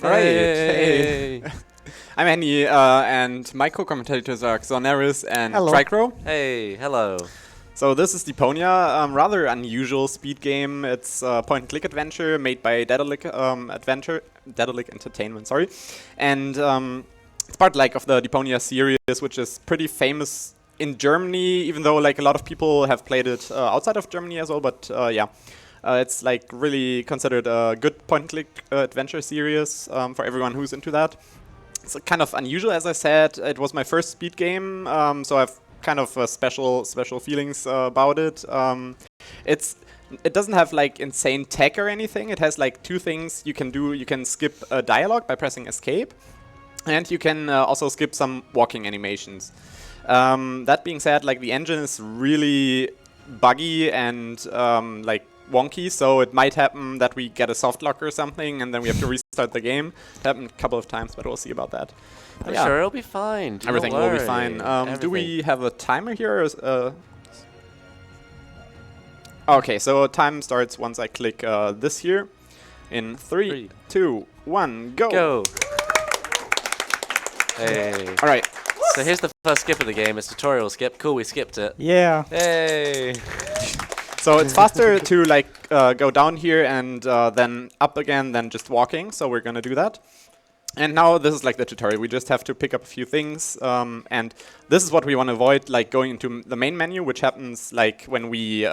Alright, Hey. hey. I'm henyK, and my co-commentators are Xoneris and Tricro. Hey, hello. So this is Deponia, rather unusual speed game. It's a point-and-click adventure made by Dedalic Entertainment, sorry. And it's part of the Deponia series, which is pretty famous in Germany, even though a lot of people have played it outside of Germany as well, but yeah. It's really considered a good point-and-click adventure series for everyone who's into that. It's kind of unusual, as I said. It was my first speed game, so I've kind of special feelings about it. It doesn't have insane tech or anything. It has two things you can do. You can skip a dialogue by pressing escape, and you can also skip some walking animations. That being said, the engine is really buggy and wonky, so it might happen that we get a soft lock or something, and then we have to restart the game. It happened a couple of times, but we'll see about that. I'm sure it'll be fine. Everything will be fine. Do we have a timer here? Okay, so time starts once I click this here. In 3, 2, 1, go! Go! Hey. Alright. So here's the first skip of the game. It's tutorial skip. Cool, we skipped it. Yeah. Hey! So it's faster to go down here and then up again than just walking, so we're gonna do that. And now this is the tutorial. We just have to pick up a few things, and this is what we want to avoid, going into the main menu, which happens when we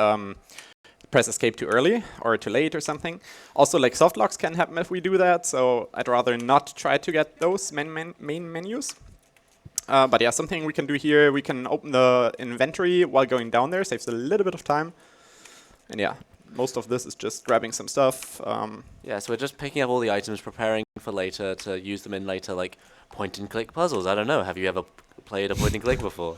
press escape too early or too late or something. Also, soft locks can happen if we do that, so I'd rather not try to get those main menus. But yeah, something we can do here, we can open the inventory while going down there, saves a little bit of time. And yeah, most of this is just grabbing some stuff. Yeah, so we're just picking up all the items, preparing for later to use them in later, point-and-click puzzles. I don't know. Have you ever played a point-and-click before?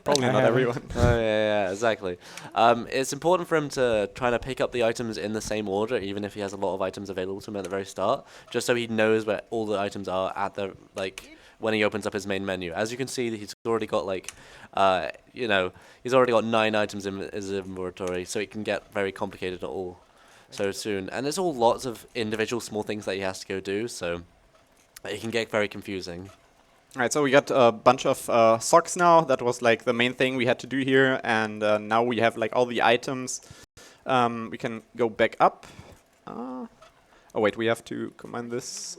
Probably not everyone. Oh, yeah, exactly. It's important for him to try to pick up the items in the same order, even if he has a lot of items available to him at the very start, just so he knows where all the items are at the, when he opens up his main menu. As you can see, he's already got he's already got 9 items in his inventory, so it can get very complicated at all so soon. And there's all lots of individual small things that he has to go do, so it can get very confusing. Alright, so we got a bunch of socks now. That was the main thing we had to do here, and now we have all the items. We can go back up. Oh wait, we have to combine this.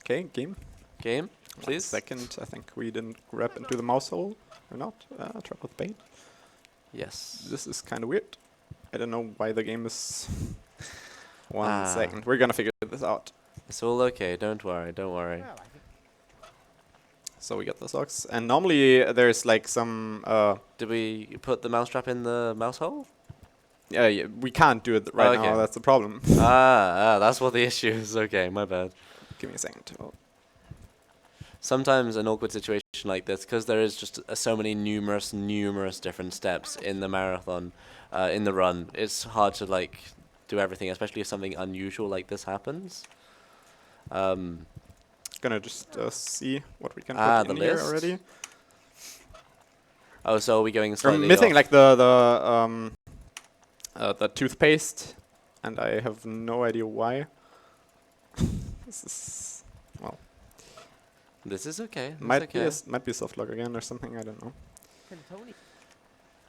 Okay, game. Game, please. 1 second, I think we didn't grab into the mouse hole, or not. Trap with bait. Yes. This is kind of weird. I don't know why the game is... 1 second, we're gonna figure this out. It's all okay, don't worry, don't worry. So we got the socks, and normally there's some... Did we put the mousetrap in the mouse hole? Yeah, we can't do it right now, that's the problem. That's what the issue is. Okay, my bad. Give me a second. Oh. Sometimes an awkward situation like this, because there is just so many numerous different steps in the marathon, in the run, it's hard to do everything, especially if something unusual like this happens. Gonna just see what we can put in here already. Oh, so are we going slightly We're missing off? the toothpaste, and I have no idea why. This is, well... This is okay. Might be soft lock again or something, I don't know.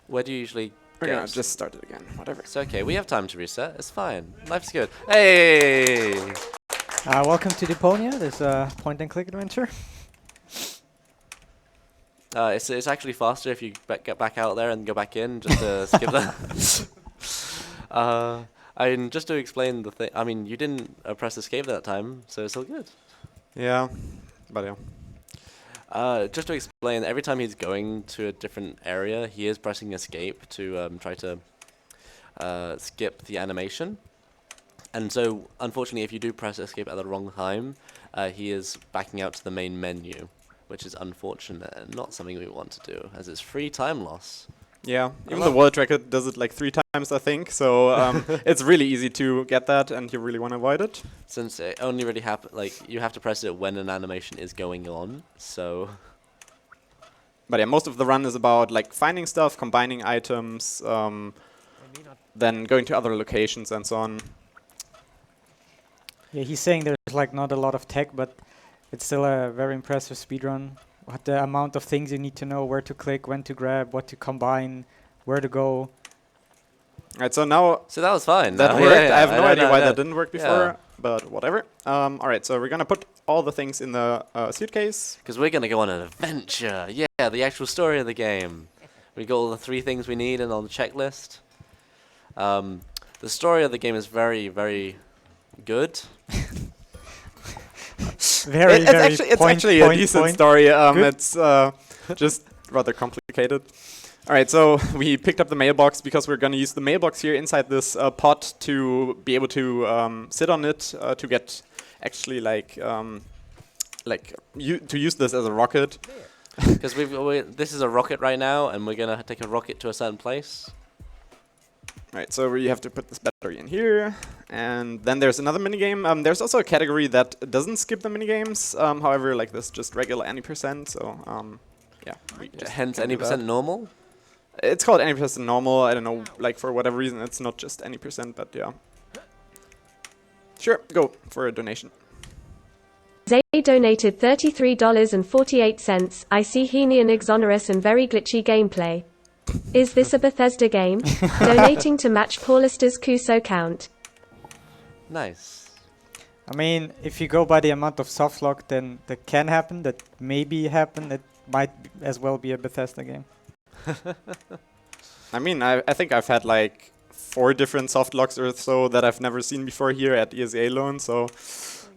Where do you usually We're gonna just start it again, whatever. It's okay, we have time to reset, it's fine. Life's good. Hey! Welcome to Deponia, this point-and-click adventure. It's actually faster if you get back out there and go back in, just to skip that. Just to explain the thing, I mean, you didn't press escape that time, so it's all good. Yeah, but yeah. Just to explain, every time he's going to a different area, he is pressing escape to try to skip the animation. And so, unfortunately, if you do press escape at the wrong time, he is backing out to the main menu, which is unfortunate and not something we want to do, as it's free time loss. Yeah, even the world record does it 3 times, I think, so it's really easy to get that, and you really want to avoid it. Since it only really you have to press it when an animation is going on, so... But yeah, most of the run is about finding stuff, combining items, then going to other locations and so on. Yeah, he's saying there's like not a lot of tech, but it's still a very impressive speedrun. What the amount of things you need to know, where to click, when to grab, what to combine, where to go. Alright, so now So that was fine. that now. worked. Yeah, I have I no don't idea know, why yeah. that didn't work before, Yeah. but whatever. Alright, so we're gonna put all the things in the suitcase. Because we're going to go on an adventure. Yeah, the actual story of the game. We got all the 3 things we need and on the checklist. The story of the game is very, very good. Very, It's very actually a decent story. It's just rather complicated. Alright, so we picked up the mailbox because we're going to use the mailbox here inside this pot to be able to sit on it to get actually to use this as a rocket. Because this is a rocket right now, and we're going to take a rocket to a certain place. Alright, so we have to put this battery in here, and then there's another minigame. There's also a category that doesn't skip the minigames, however, like this, just regular any %, so yeah. we just Hence, can any do that. percent normal. It's called any % normal. I don't know, like for whatever reason, it's not just any %, but yeah. Sure, go for a donation. Zay donated $33.48. I see henyK exonerous and very glitchy gameplay. Is this a Bethesda game? Donating to match Paulister's Kuso count. Nice. I mean, if you go by the amount of soft lock, then that can happen. That maybe happen. It might as well be a Bethesda game. I mean, I think I've had like 4 different soft locks or so that I've never seen before here at ESA alone, so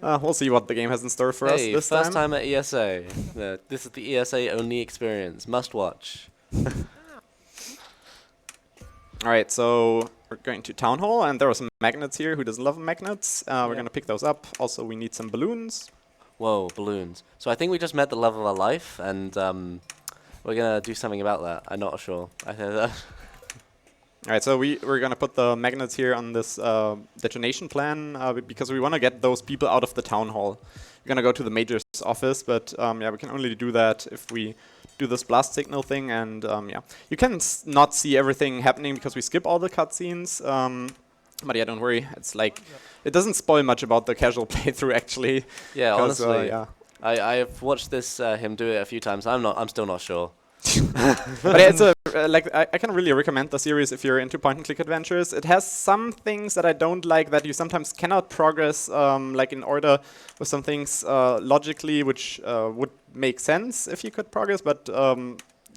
we'll see what the game has in store for us this first time at ESA. This is the ESA only experience. Must watch. Alright, so we're going to Town Hall, and there are some magnets here. Who doesn't love magnets? We're going to pick those up. Also, we need some balloons. Whoa, balloons. So I think we just met the love of our life, and we're going to do something about that. I'm not sure. Alright, so we're going to put the magnets here on this detonation plan because we want to get those people out of the Town Hall. We're going to go to the Major's office, but yeah, we can only do that if we do this blast signal thing, and yeah. You can not see everything happening because we skip all the cutscenes, but yeah, don't worry. It's like, it doesn't spoil much about the casual playthrough, actually. Yeah, honestly. Yeah. I've watched this him do it a few times. I'm still not sure. But yeah, it's I can really recommend the series if you're into point-and-click adventures. It has some things that I don't like that you sometimes cannot progress like in order with some things logically, which would make sense if you could progress. But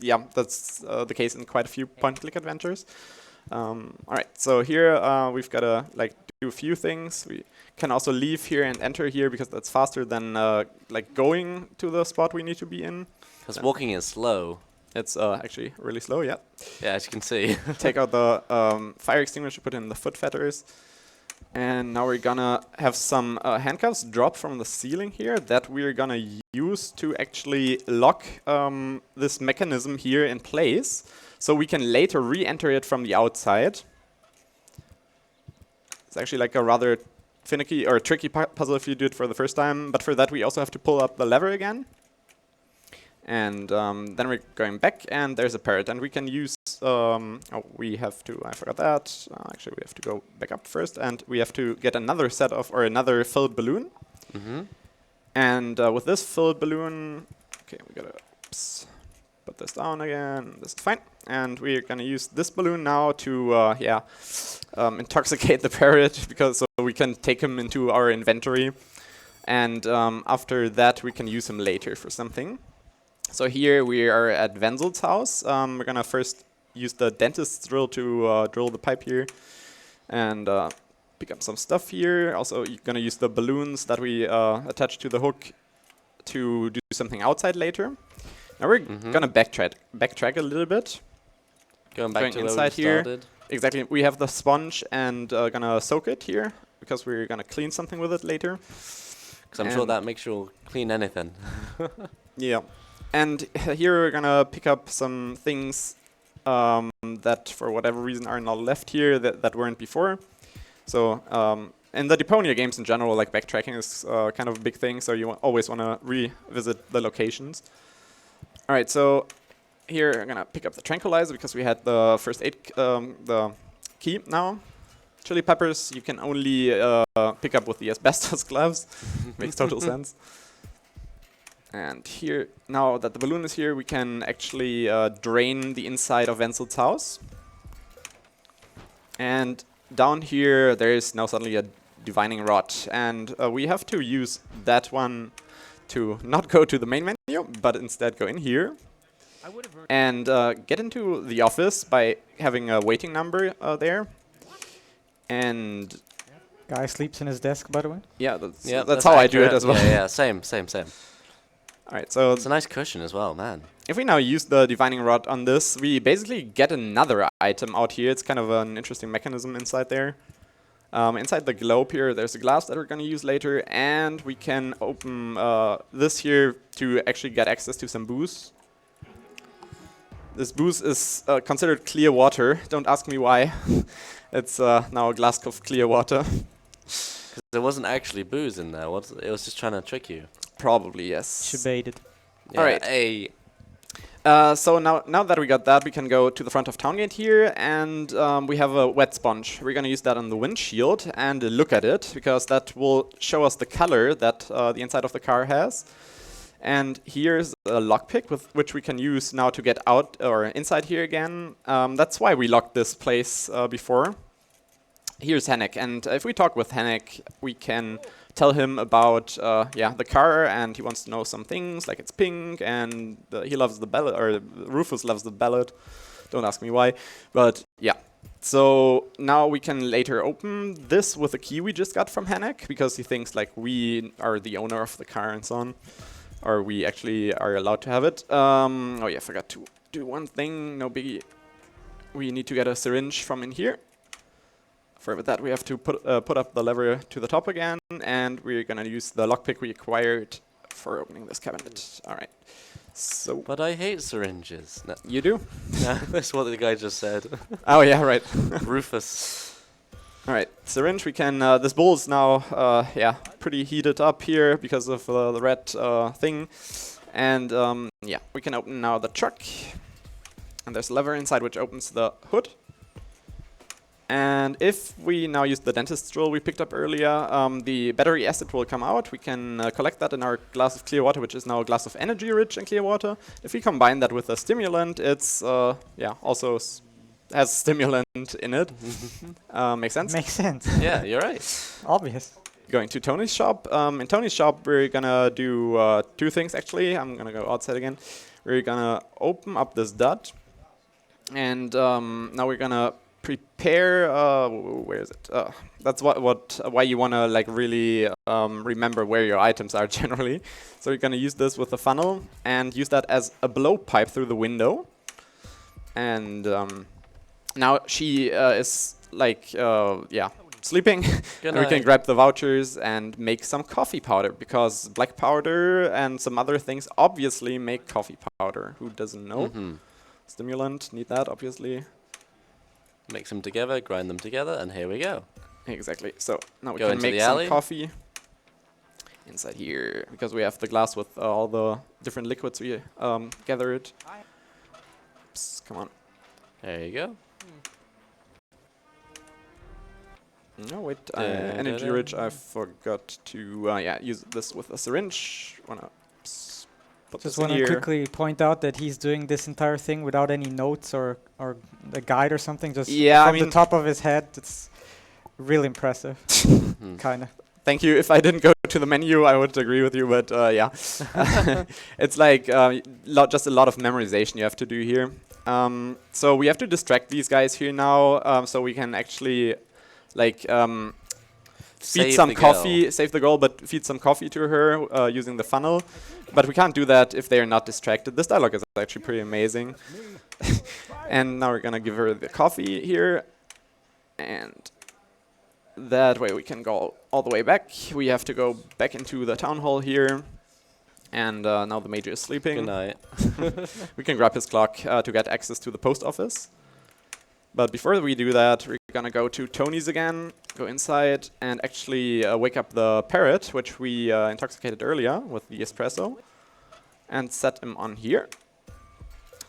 yeah, that's the case in quite a few point-and-click adventures. All right, so here we've got to like do a few things. We can also leave here and enter here because that's faster than like going to the spot we need to be in. Because walking is slow. It's actually really slow, yeah. Yeah, as you can see. Take out the fire extinguisher, put in the foot fetters. And now we're gonna have some handcuffs drop from the ceiling here that we're gonna use to actually lock this mechanism here in place, so we can later re-enter it from the outside. It's actually like a rather finicky or tricky puzzle if you do it for the first time, but for that we also have to pull up the lever again. And then we're going back, and there's a parrot, and we can use, oh, we have to, I forgot that, actually we have to go back up first, and we have to get another set of, or another filled balloon. And with this filled balloon, okay, we gotta, oops, put this down again, this is fine. And we're gonna use this balloon now to, yeah, intoxicate the parrot, because so we can take him into our inventory. And after that, we can use him later for something. So here we are at Wenzel's house. We're gonna first use the dentist's drill to drill the pipe here, and pick up some stuff here. Also, you're gonna use the balloons that we attach to the hook to do something outside later. Now we're gonna backtrack a little bit. Going back to where we inside here. started. Exactly. We have the sponge and gonna soak it here because we're gonna clean something with it later. Because I'm sure that makes you clean anything. Yeah. And here we're gonna pick up some things that for whatever reason are now left here that weren't before. So in the Deponia games in general, like backtracking is kind of a big thing, so you always want to revisit the locations. Alright, so here I'm gonna pick up the tranquilizer because we had the first aid, the key now. chili peppers you can only pick up with the asbestos gloves. Makes total sense. And here, now that the balloon is here, we can actually drain the inside of Wenzel's house. And down here, there is now suddenly a divining rod. And we have to use that one to not go to the main menu, but instead go in here. And get into the office by having a waiting number there. And Guy sleeps in his desk, by the way. yeah, that's how I do it as well. Yeah, same. Alright, so It's a nice cushion as well, man. if we now use the divining rod on this, we basically get another item out here. It's kind of an interesting mechanism inside there. Inside the globe here, there's a glass that we're going to use later, and we can open this here to actually get access to some booze. This booze is considered clear water. Don't ask me why. It's now a glass of clear water. There wasn't actually booze in there. It was just trying to trick you. Probably, yes. She baited. Yeah, Alright. Hey. So now that we got that, we can go to the front of Town Gate here, and we have a wet sponge. We're going to use that on the windshield and look at it, because that will show us the color that the inside of the car has. And here's a lockpick with which we can use now to get out or inside here again. That's why we locked this place before. Here's henyK, and if we talk with henyK, we can tell him about the car, and he wants to know some things, like it's pink, and he loves the ballad, or Rufus loves the ballad. Don't ask me why, but yeah. So now we can later open this with a key we just got from henyK, because he thinks like we are the owner of the car and so on, or we actually are allowed to have it. Oh yeah, I forgot to do one thing, no biggie. We need to get a syringe from in here. For that, we have to put up the lever to the top again, and we're gonna use the lockpick we acquired for opening this cabinet. All right. So. But I hate syringes. No, You do? that's what the guy just said. Oh yeah, right. Rufus. All right, syringe. We can. This bowl is now, pretty heated up here because of the red thing, and we can open now the truck. And there's a lever inside which opens the hood. And if we now use the dentist's drill we picked up earlier, the battery acid will come out. We can collect that in our glass of clear water, which is now a glass of energy-rich and clear water. If we combine that with a stimulant, it's also has stimulant in it. Makes sense? Makes sense. Yeah, you're right. Obvious. Going to Tony's shop. In Tony's shop, we're gonna do two things actually. I'm gonna go outside again. We're gonna open up this dot, and now we're gonna prepare. Where is it? That's why you wanna like really remember where your items are generally. So you're gonna use this with a funnel and use that as a blowpipe through the window. And now she is like sleeping. And we can grab the vouchers and make some coffee powder, because black powder and some other things obviously make coffee powder. Who doesn't know? Stimulant, need that obviously. Mix them together, grind them together, and here we go. Exactly. So now we Go can into make the some alley. coffee inside here, because we have the glass with all the different liquids we gathered. Oops, come on. There you go. No, wait. Energy rich. I forgot to use this with a syringe. Wanna put Just this in want to here. quickly point out that he's doing this entire thing without any notes or a guide or something. Just Yeah, I from the mean- top of his head. It's really impressive. Kind of. Thank you. If I didn't go to the menu, I would agree with you. But yeah, it's like just a lot of memorization you have to do here. So we have to distract these guys here now, so we can actually like feed Save some the coffee, girl. save the girl, but feed some coffee to her using the funnel. But we can't do that if they are not distracted. This dialogue is actually pretty amazing. And now we're gonna give her the coffee here, and that way we can go all the way back. We have to go back into the town hall here, and now the major is sleeping. Good night. We can grab his clock to get access to the post office. But before we do that, we're gonna go to Tony's again, go inside, and actually wake up the parrot, which we intoxicated earlier with the espresso, and set him on here.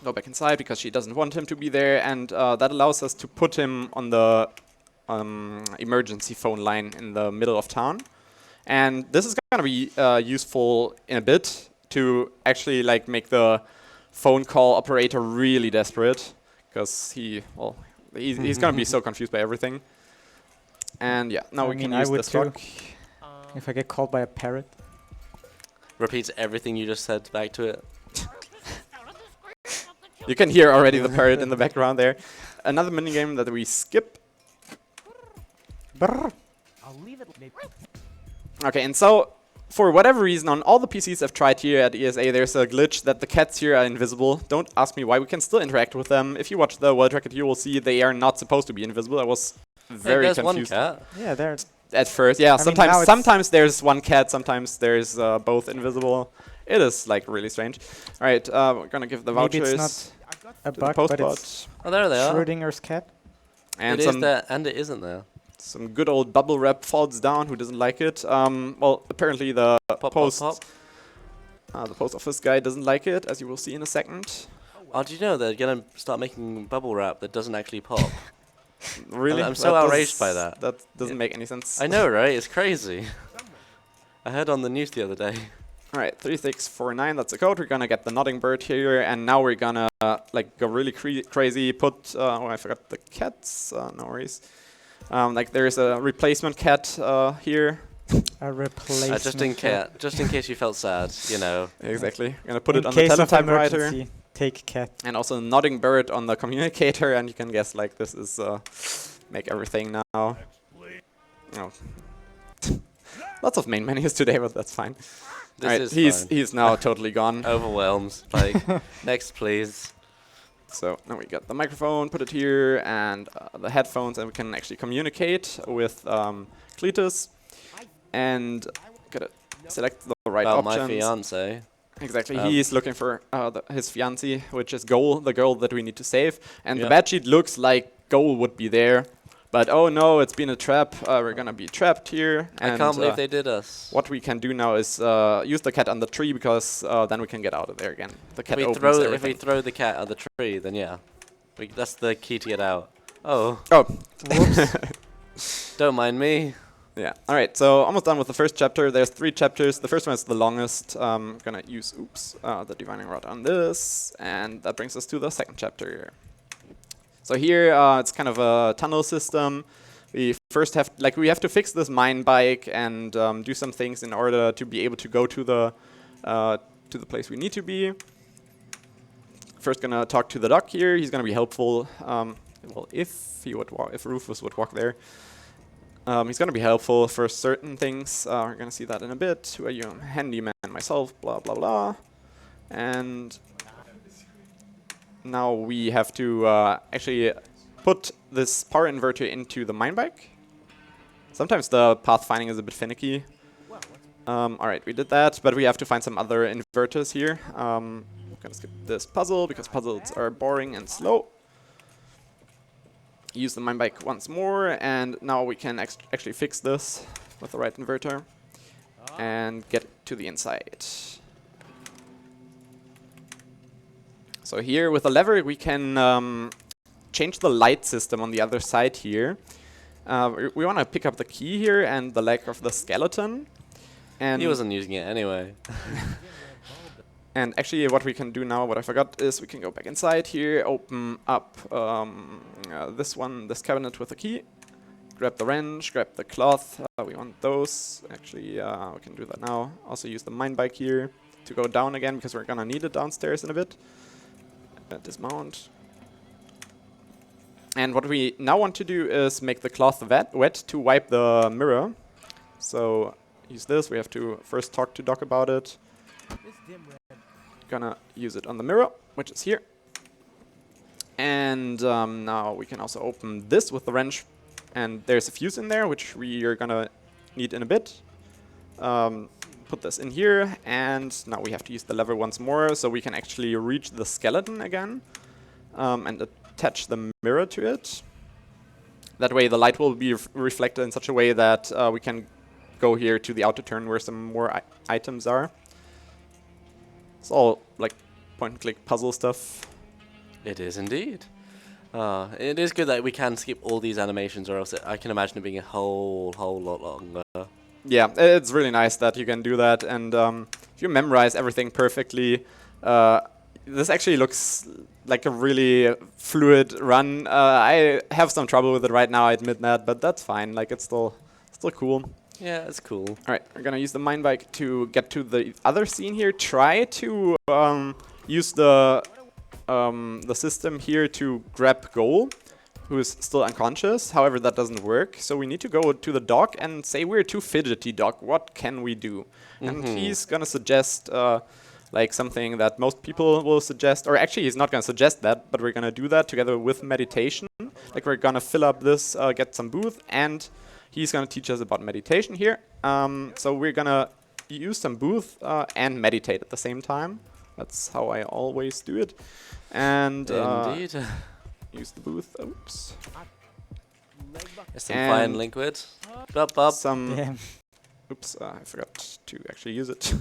Go back inside because she doesn't want him to be there, and that allows us to put him on the emergency phone line in the middle of town. And this is going to be useful in a bit to actually like make the phone call operator really desperate, because he's going to be so confused by everything. And yeah, now we can use this clock. If I get called by a parrot. Repeats everything you just said back to it. You can hear already the parrot in the background there. Another minigame that we skip. Brr. Okay, and so for whatever reason, on all the PCs I've tried here at ESA, there's a glitch that the cats here are invisible. Don't ask me why. We can still interact with them. If you watch the world record, you will see they are not supposed to be invisible. I was very confused. One cat. Yeah, there's. At first, yeah. I mean, Sometimes there's one cat. Sometimes there's both invisible. It is like really strange. All right, we're gonna give the Maybe vouchers. it's not a to bug, the but it's Oh, there they are. Schrödinger's cat. And It is there, and it isn't there. some good old bubble wrap falls down. Who doesn't like it? Well, apparently the post the post office guy doesn't like it, as you will see in a second. Oh, do you know they're gonna start making bubble wrap that doesn't actually pop? Really? I'm so outraged by that. That doesn't make any sense. I know, right? It's crazy. I heard on the news the other day. All right, 3649. That's the code. We're gonna get the nodding bird here, and now we're gonna like go really crazy. Put oh, I forgot the cats. No worries. Like there's a replacement cat here. A replacement. Just in case you felt sad, you know. Exactly. We're gonna put it In on the case of teletypewriter. emergency, take cat. And also nodding bird on the communicator, and you can guess like this is make everything now. Oh. Lots of main menus today, but that's fine. This Alright, is fine. he's now totally gone. Overwhelmed. Like, next, please. So now we got the microphone, put it here, and the headphones, and we can actually communicate with Cletus. And gotta select the right options. My fiance. Exactly, he's looking for his fiancée, which is the girl that we need to save. And the Yeah. bad sheet looks like Goal would be there. But oh no, it's been a trap. We're gonna be trapped here. I And can't believe they did us. what we can do now is use the cat on the tree, because then we can get out of there again. The cat If opens we everything. throw the cat at the tree, then yeah. That's the key to get out. Oh, Oh, don't mind me. yeah. All right, so almost done with the first chapter. There's 3 chapters. The first one is the longest. Gonna use, the divining rod on this, and that brings us to the second chapter. So here, it's kind of a tunnel system. We first have to fix this mine bike and do some things in order to be able to go to the place we need to be. First, gonna talk to the doc here. He's gonna be helpful. Well, if Rufus would walk there. He's going to be helpful for certain things. We're going to see that in a bit. Who are you? I'm a handyman myself, blah, blah, blah. And now we have to actually put this power inverter into the mine bike. Sometimes the path finding is a bit finicky. All right, we did that, but we have to find some other inverters here. I'm going to skip this puzzle because puzzles are boring and slow. Use the mine bike once more, and now we can actually fix this with the right inverter and get to the inside. So here with the lever we can change the light system on the other side here. We want to pick up the key here and the leg of the skeleton. And He wasn't using it anyway. And actually what we can do now, what I forgot, is we can go back inside here, open up this cabinet with the key, grab the wrench, grab the cloth, we want those. Actually, we can do that now. Also use the mine bike here to go down again, because we're gonna need it downstairs in a bit. Dismount. And what we now want to do is make the cloth wet to wipe the mirror. So use this, we have to first talk to Doc about it. Gonna use it on the mirror, which is here. And now we can also open this with the wrench, and there's a fuse in there, which we are gonna need in a bit. Put this in here, and now we have to use the lever once more, so we can actually reach the skeleton again, and attach the mirror to it. That way the light will be reflected in such a way that we can go here to the outer turn where some more items are. It's all like point-and-click puzzle stuff. It is indeed. It is good that we can skip all these animations, or else I can imagine it being a whole lot longer. Yeah, it's really nice that you can do that, and if you memorize everything perfectly, this actually looks like a really fluid run. I have some trouble with it right now, I admit that, but that's fine. Like, it's still cool. Yeah, it's cool. All right, we're gonna use the mine bike to get to the other scene here. Try to use the system here to grab Goal, who is still unconscious. However, that doesn't work. So we need to go to the doc and say, we're too fidgety, doc. What can we do? And he's gonna suggest like something that most people will suggest, or actually he's not gonna suggest that, but we're gonna do that together with meditation. Like, we're gonna fill up this, get some booth, and he's gonna teach us about meditation here. So we're gonna use some booth and meditate at the same time. That's how I always do it. And Indeed. use the booth. Oops. Some fine liquid. Some. Damn. Oops, I forgot to actually use it.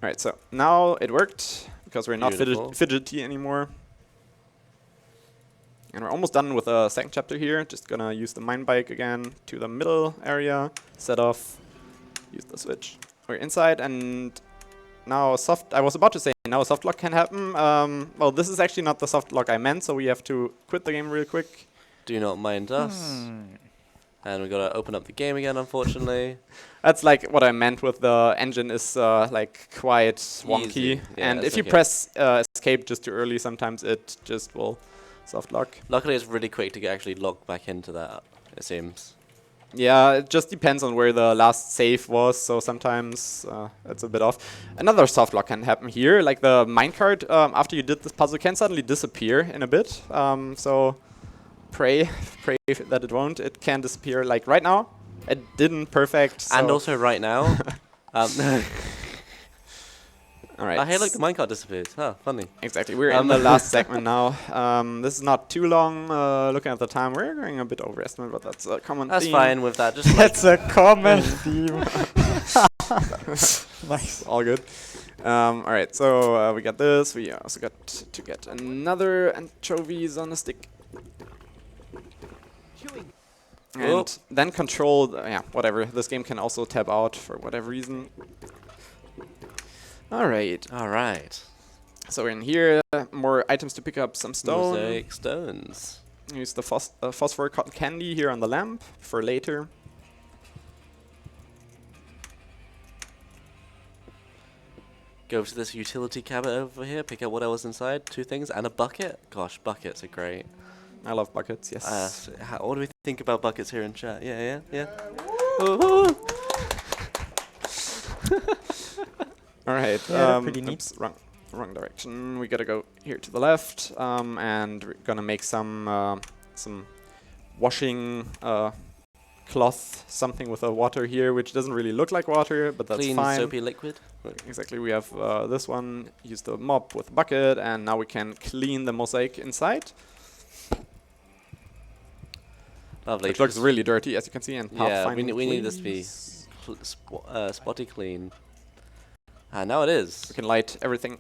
Alright, so now it worked because we're not fidgety anymore. And we're almost done with the second chapter here. Just gonna use the mine bike again to the middle area, set off, use the switch. We're inside, and now I was about to say now a soft lock can happen. Well, this is actually not the soft lock I meant, so we have to quit the game real quick. Do not mind us. And we gotta open up the game again, unfortunately. That's like what I meant with the engine is like quite wonky. Yeah, and if you press escape just too early, sometimes it just will soft lock. Luckily, it's really quick to actually log back into that, it seems. Yeah, it just depends on where the last save was, so sometimes it's a bit off. Another soft lock can happen here, like the minecart, after you did this puzzle, can suddenly disappear in a bit. So pray that it won't. It can disappear, like right now. It didn't perfect. So And also right now. Alright. Hey, look, the minecart disappeared. Huh, funny. Exactly, we're in the last segment now. This is not too long. Looking at the time, we're going a bit overestimate, but that's a common theme. That's fine with that. Just That's a common theme. Nice. All good. Alright, so we got this. We also got to get another anchovies on a stick. And then control, yeah, whatever. This game can also tab out for whatever reason. Alright. So we're in here, more items to pick up, some stone. Mosaic stones. Use the phosphor cotton candy here on the lamp for later. Go to this utility cabinet over here, pick up what else inside. 2 things and a bucket. Gosh, buckets are great. I love buckets, yes. What do we think about buckets here in chat? Yeah. Alright, Yeah, pretty neat. oops, wrong direction. We gotta go here to the left, and we're gonna make some washing cloth, something with the water here, which doesn't really look like water, but that's Clean, fine. soapy liquid. Exactly, we have this one, use the mop with the bucket, and now we can clean the mosaic inside. Lovely. It looks really dirty, as you can see, and yeah, we need this to be spotty clean. Now it is. We can light everything.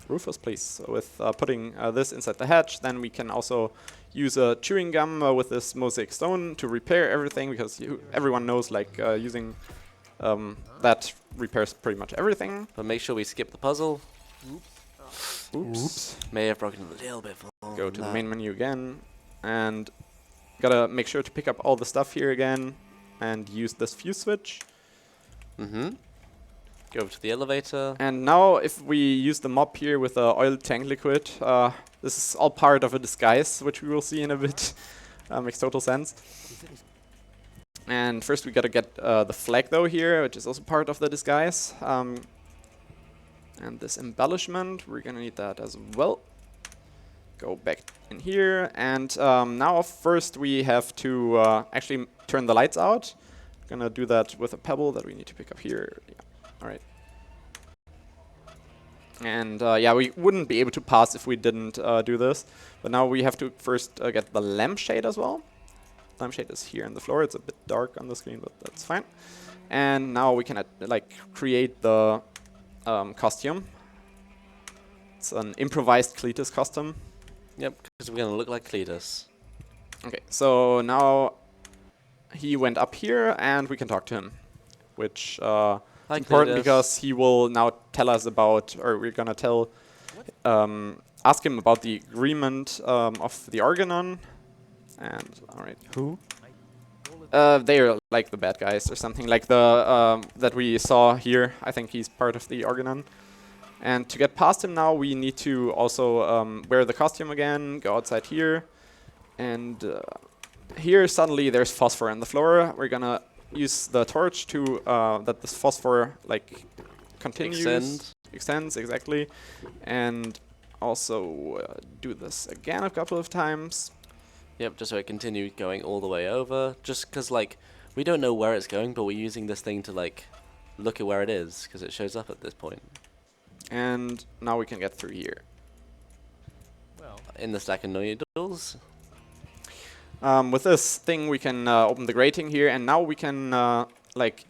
Rufus, please. So with putting this inside the hatch, then we can also use a chewing gum with this mosaic stone to repair everything, because everyone knows like using that repairs pretty much everything. But make sure we skip the puzzle. Oops. May have broken a little bit. Go to the main menu again, and gotta make sure to pick up all the stuff here again, and use this fuse switch. Go over to the elevator. And now if we use the mop here with the oil tank liquid, this is all part of a disguise, which we will see in a bit. Makes total sense. And first we gotta get the flag though here, which is also part of the disguise. And this embellishment, we're gonna need that as well. Go back in here, and now first we have to actually turn the lights out. Gonna do that with a pebble that we need to pick up here. Yeah. Alright. And yeah, we wouldn't be able to pass if we didn't do this. But now we have to first get the lampshade as well. Lampshade is here on the floor. It's a bit dark on the screen, but that's fine. And now we can like create the costume. It's an improvised Cletus costume. Yep, because because we're going to look like Cletus. Okay, so now he went up here, and we can talk to him, which is important Cletus. because he will now tell us about, or we're gonna tell, ask him about the agreement of the Organon. And all right, Who? they're like the bad guys or something, like the that we saw here. I think he's part of the Organon. And to get past him now, we need to also wear the costume again, go outside here, and here suddenly there's phosphor on the floor. We're gonna use the torch to that this phosphor like continues, extends exactly, and also do this again a couple of times. Yep, just so it continued going all the way over. Just because, like, we don't know where it's going, but we're using this thing to, like, look at where it is, because it shows up at this point. And now we can get through here. In the stack of noodles. With this thing, we can open the grating here, and now we can, like,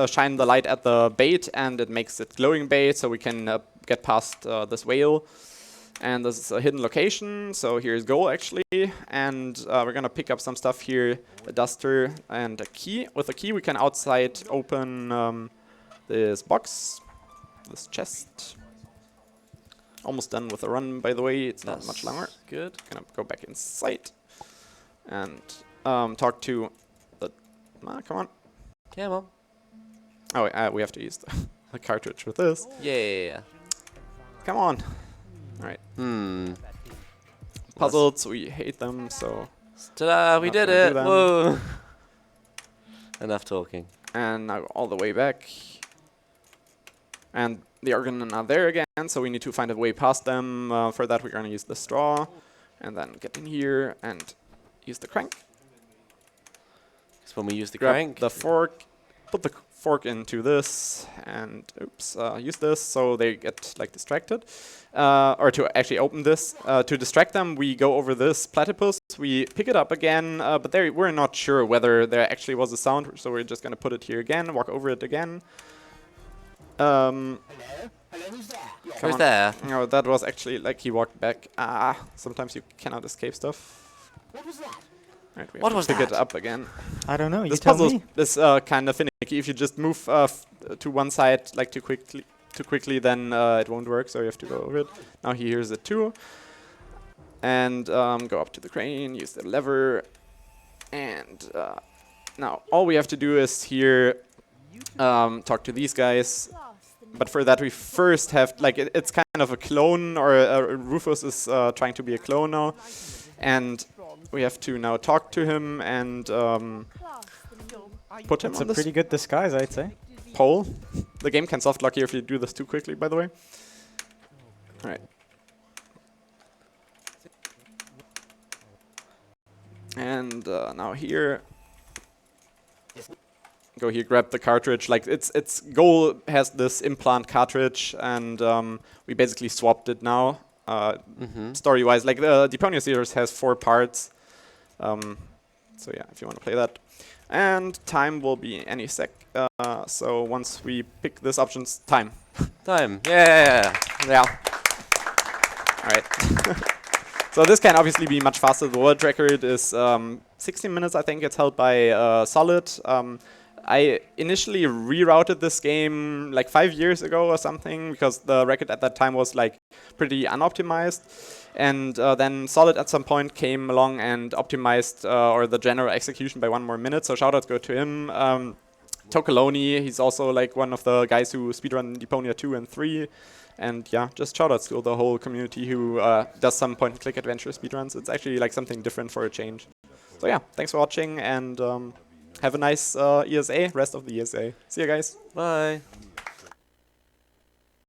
shine the light at the bait, and it makes it glowing bait, so we can get past this whale. And this is a hidden location, so here's goal actually, and we're gonna pick up some stuff here, a duster and a key. With a key we can outside open this box, this chest. Almost done with the run, by the way, it's not much longer. Good. Gonna go back inside and talk to the... come on. Come on. Oh, we have to use the cartridge with this. Yeah. Come on. Alright. Puzzles, we hate them, so... Ta-da, we did it! Whoa! Enough talking. And now all the way back. And the Organon are there again, so we need to find a way past them. For that we're gonna use the straw, and then get in here and use the crank. So when we use the Grab crank... the fork, put the fork into this, and oops, use this so they get like distracted. Or to actually open this. To distract them, we go over this platypus, we pick it up again, but we're not sure whether there actually was a sound, so we're just gonna put it here again, walk over it again. Hello, who's there? Who's there? No, that was actually like he walked back. Sometimes you cannot escape stuff. What was that? Right, we What have was to pick that? it up again. I don't know. You This tell puzzle me. is kind of finicky. If you just move to one side like too quickly, then it won't work. So you have to go over it. Now he hears it too, and go up to the crane, use the lever, and now all we have to do is here talk to these guys. But for that we first have like it's kind of a clone, or Rufus is trying to be a clone now, and we have to now talk to him and put him It's on a this pretty good disguise, I'd say. pole. The game can soft lock here if you do this too quickly, by the way. Alright. And now here, go here, grab the cartridge. Like its goal has this implant cartridge, and we basically swapped it now. Story-wise, like the Deponia series has 4 parts. So yeah, if you want to play that. And time will be any sec. So once we pick this options, time. Time. Yeah. Alright. So this can obviously be much faster. The world record is 16 minutes, I think it's held by Solid. I initially rerouted this game like 5 years ago or something, because the record at that time was like pretty unoptimized. And then Solid at some point came along and optimized or the general execution by 1 more minute. So shoutouts go to him. Tokoloni, he's also like one of the guys who speedrun Deponia 2 and 3. And yeah, just shoutouts to the whole community who does some point-and-click adventure speedruns. It's actually like something different for a change. So yeah, thanks for watching, and have a nice ESA, rest of the ESA. See you guys. Bye.